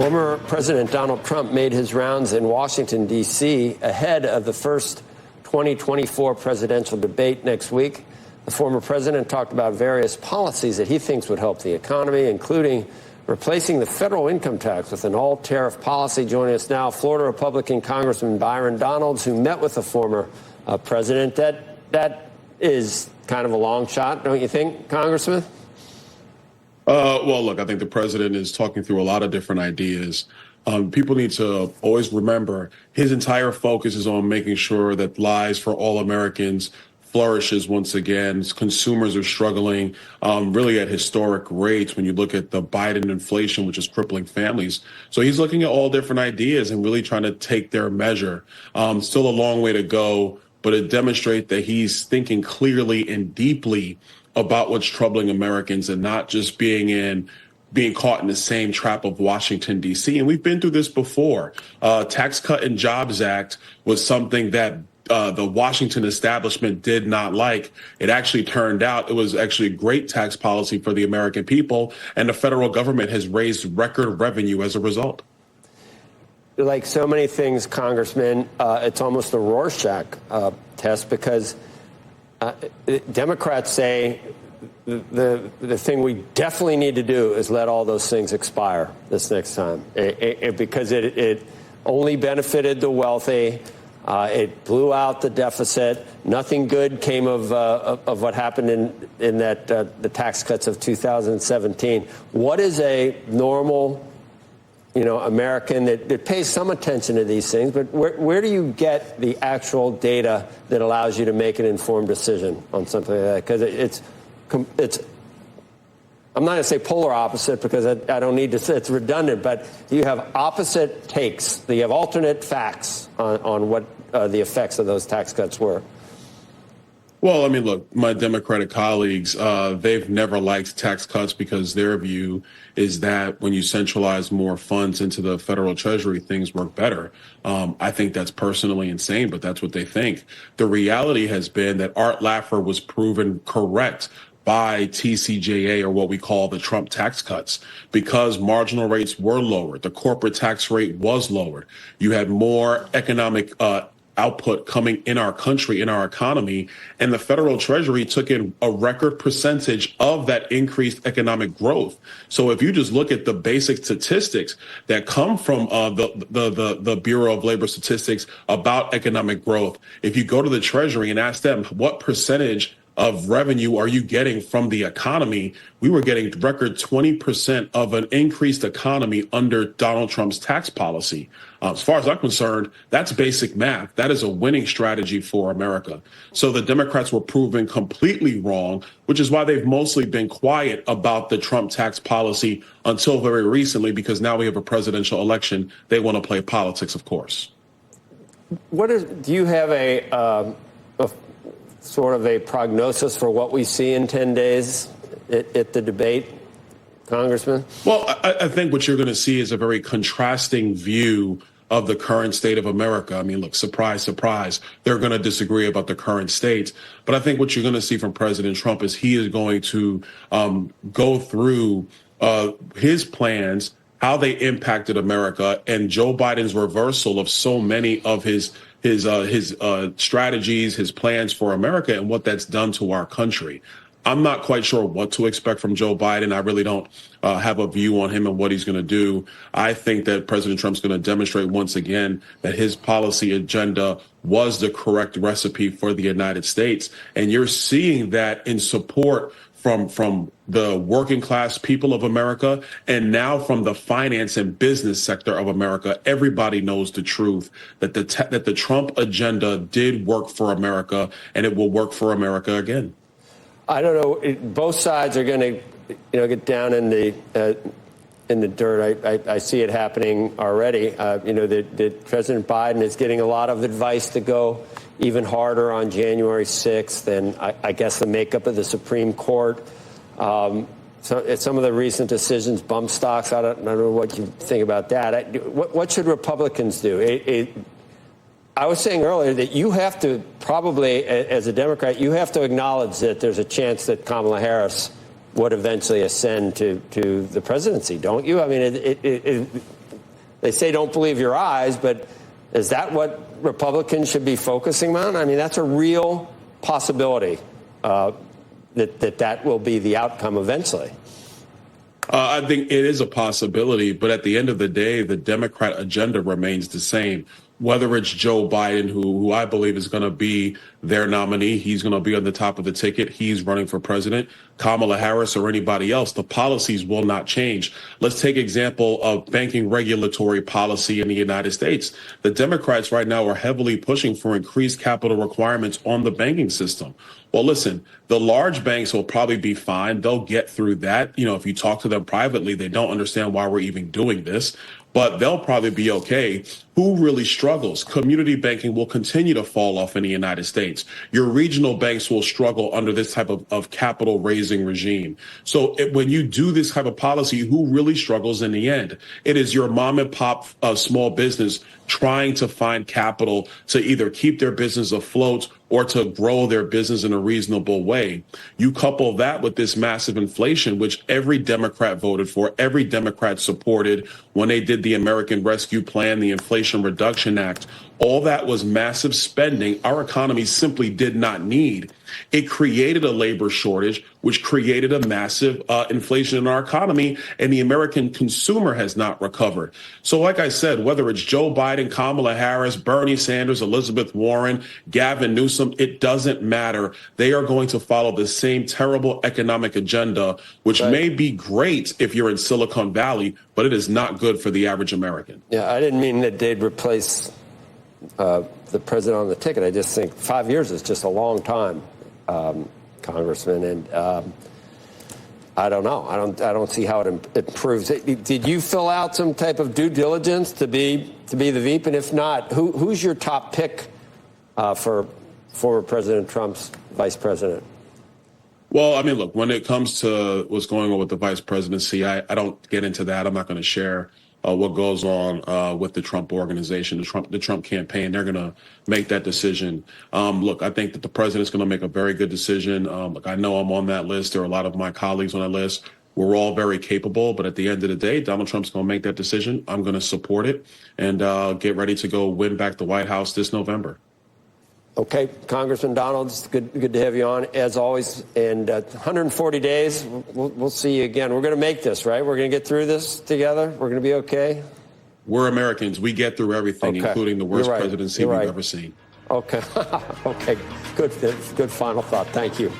Former President Donald Trump made his rounds in Washington, D.C. ahead of the first 2024 presidential debate next week. The former president talked about various policies that he thinks would help the economy, including replacing the federal income tax with an all-tariff policy. Joining us now, Florida Republican Congressman Byron Donalds, who met with the former president. That is kind of a long shot, don't you think, Congressman? Well, look, I think the president is talking through a lot of different ideas. People need to always remember his entire focus is on making sure that lives for all Americans flourishes once again. Consumers are struggling really at historic rates when you look at the Biden inflation, which is crippling families. So he's looking at all different ideas and really trying to take their measure. Still a long way to go, but it demonstrates that he's thinking clearly and deeply about what's troubling Americans and not just being caught in the same trap of Washington, D.C. And we've been through this before. Tax Cut and Jobs Act was something that the Washington establishment did not like. It actually turned out it was actually great tax policy for the American people, and the federal government has raised record revenue as a result. Like so many things, Congressman, it's almost a Rorschach test because Democrats say the thing we definitely need to do is let all those things expire this next time because it only benefited the wealthy. It blew out the deficit. Nothing good came of what happened in that the tax cuts of 2017. What is a normal, American that pays some attention to these things, but where do you get the actual data that allows you to make an informed decision on something like that? Because it's I'm not going to say polar opposite because I don't need to say it's redundant, but you have opposite takes. You have alternate facts on what the effects of those tax cuts were. Well, I mean, look, my Democratic colleagues, they've never liked tax cuts because their view is that when you centralize more funds into the federal treasury, things work better. I think that's personally insane, but that's what they think. The reality has been that Art Laffer was proven correct by TCJA, or what we call the Trump tax cuts, because marginal rates were lowered. The corporate tax rate was lowered. You had more economic output coming in our country, in our economy, and the federal treasury took in a record percentage of that increased economic growth. So if you just look at the basic statistics that come from the Bureau of Labor Statistics about economic growth, if you go to the treasury and ask them what percentage of revenue are you getting from the economy, we were getting record 20% of an increased economy under Donald Trump's tax policy. As far as I'm concerned, that's basic math. That is a winning strategy for America. So the Democrats were proven completely wrong, which is why they've mostly been quiet about the Trump tax policy until very recently, because now we have a presidential election. They want to play politics, of course. Do you have a sort of a prognosis for what we see in 10 days at the debate, Congressman? Well, I think what you're going to see is a very contrasting view of the current state of America. I mean, look, surprise, surprise, they're going to disagree about the current state. But I think what you're going to see from President Trump is he is going to go through his plans, how they impacted America, and Joe Biden's reversal of so many of his strategies, his plans for America, and what that's done to our country. I'm not quite sure what to expect from Joe Biden. I really don't have a view on him and what he's going to do. I think that President Trump's going to demonstrate once again that his policy agenda was the correct recipe for the United States. And you're seeing that in support from the working class people of America, and now from the finance and business sector of America. Everybody knows the truth that the Trump agenda did work for America, and it will work for America again. I don't know. Both sides are going to, get down in the dirt. I see it happening already. That President Biden is getting a lot of advice to go even harder on January 6th, and I guess the makeup of the Supreme Court. So some of the recent decisions, bump stocks. I don't know what you think about that. What should Republicans do? I was saying earlier that you have to probably, as a Democrat, you have to acknowledge that there's a chance that Kamala Harris would eventually ascend to the presidency, don't you? I mean, They say don't believe your eyes, but is that what Republicans should be focusing on? I mean, that's a real possibility that will be the outcome eventually. I think it is a possibility, but at the end of the day, the Democrat agenda remains the same. Whether it's Joe Biden, who I believe is going to be their nominee, he's going to be on the top of the ticket. He's running for president. Kamala Harris or anybody else, the policies will not change. Let's take example of banking regulatory policy in the United States. The Democrats right now are heavily pushing for increased capital requirements on the banking system. Well, listen, the large banks will probably be fine. They'll get through that. You know, if you talk to them privately, they don't understand why we're even doing this, but they'll probably be okay. Who really struggles? Community banking will continue to fall off in the United States. Your regional banks will struggle under this type of capital raising regime. So when you do this type of policy, who really struggles in the end? It is your mom and pop small business trying to find capital to either keep their business afloat or to grow their business in a reasonable way. You couple that with this massive inflation, which every Democrat voted for, every Democrat supported when they did the American Rescue Plan, the Inflation Reduction Act. All that was massive spending our economy simply did not need. It created a labor shortage, which created a massive inflation in our economy, and the American consumer has not recovered. So like I said, whether it's Joe Biden, Kamala Harris, Bernie Sanders, Elizabeth Warren, Gavin Newsom, it doesn't matter. They are going to follow the same terrible economic agenda, which may be great if you're in Silicon Valley, but it is not good for the average American. Yeah, I didn't mean that they'd replace the president on the ticket. I just think 5 years is just a long time, Congressman, and I don't know. I don't see how it improves. Did you fill out some type of due diligence to be the VP? And if not, who's your top pick for former President Trump's vice president? Well, I mean, look, when it comes to what's going on with the vice presidency, I don't get into that. I'm not going to share what goes on with the Trump organization, the Trump campaign. They're going to make that decision. Look, I think that the president's going to make a very good decision. Look, I know I'm on that list. There are a lot of my colleagues on that list. We're all very capable, but at the end of the day, Donald Trump's going to make that decision. I'm going to support it and get ready to go win back the White House this November. Okay, Congressman Donald, it's good to have you on, as always. And 140 days, we'll see you again. We're going to make this, right? We're going to get through this together? We're going to be okay? We're Americans. We get through everything, including the worst presidency we've ever seen. Okay. Okay. Good final thought. Thank you.